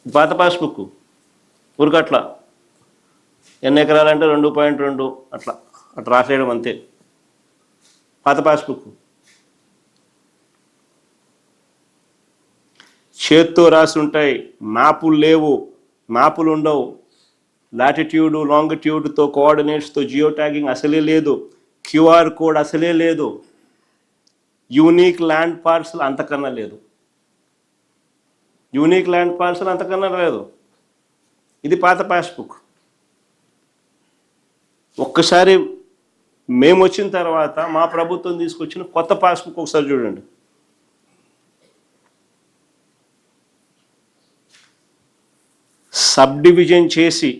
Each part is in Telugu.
పాత పాస్బుక్ ఊరికట్లా ఎన్ని ఎకరాలంటే 2.2 అట్లా రాసేయడం అంతే. పాత పాస్బుక్ చేత్తో రాసి ఉంటాయి, మ్యాపులు లేవు, మ్యాపులు ఉండవు, లాటిట్యూడ్ లాంగిట్యూడ్తో కోఆర్డినేట్స్తో జియో ట్యాగింగ్ అసలే లేదు, క్యూఆర్ కోడ్ అసలే లేదు, యూనిక్ ల్యాండ్ పార్సల్ అంతకన్నా లేదు, యూనిక్ ల్యాండ్ పార్సల్ అంతకన్నా లేదు. ఇది పాత పాస్బుక్. ఒక్కసారి మేము వచ్చిన తర్వాత మా ప్రభుత్వం తీసుకొచ్చిన కొత్త పాస్బుక్ ఒకసారి చూడండి. సబ్ డివిజన్ చేసి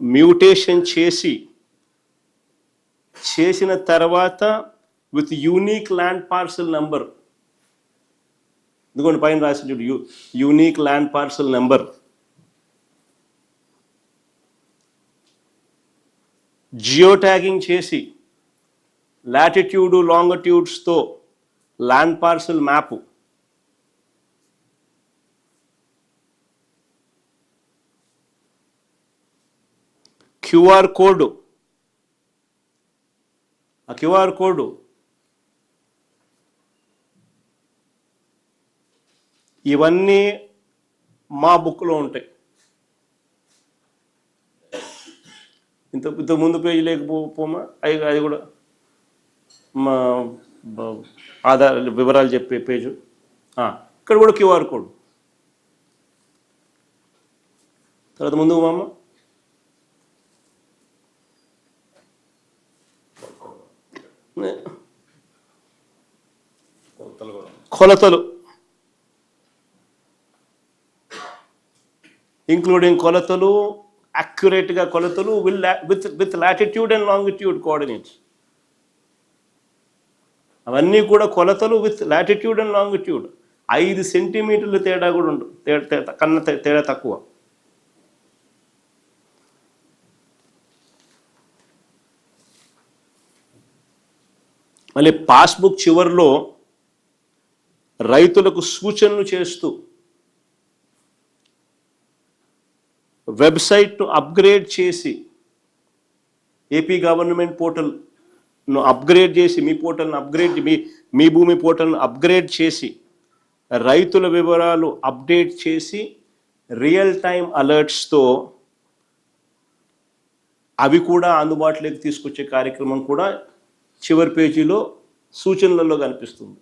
మ్యూటేషన్ చేసిన తర్వాత with unique land parcel number, ఇదిగోండి పైన రాసి చూడు, unique land parcel number, geo tagging చేసి లాటిట్యూడ్ లాంగిట్యూడ్స్తో land parcel map, QR code, ఆ క్యూఆర్ కోడ్ ఇవన్నీ మా బుక్లో ఉంటాయి. ఇంత ముందు పేజీ లేకపోమా అది కూడా మా ఆధార్ వివరాలు చెప్పే పేజు. ఇక్కడ కూడా క్యూఆర్ కోడ్. తర్వాత ముందుకు మామ, కొలతలు ఇంక్లూడింగ్ కొలతలు, అక్యురేట్గా కొలతలు with latitude and longitude coordinates. అవన్నీ కూడా కొలతలు విత్ లాటిట్యూడ్ అండ్ లాంగిట్యూడ్. 5 సెంటీమీటర్లు తేడా కూడా ఉండదు, కన్నా తేడా తక్కువ. మళ్ళీ పాస్బుక్ చివరిలో రైతులకు సూచనలు చేస్తూ వెబ్సైట్ను అప్గ్రేడ్ చేసి, ఏపీ గవర్నమెంట్ పోర్టల్ను అప్గ్రేడ్ చేసి, మీ పోర్టల్ను అప్గ్రేడ్, మీ భూమి పోర్టల్ను అప్గ్రేడ్ చేసి, రైతుల వివరాలు అప్డేట్ చేసి, రియల్ టైం అలర్ట్స్తో అవి కూడా అందుబాటులోకి తీసుకొచ్చే కార్యక్రమం కూడా చివరి పేజీలో సూచనలలో కనిపిస్తుంది.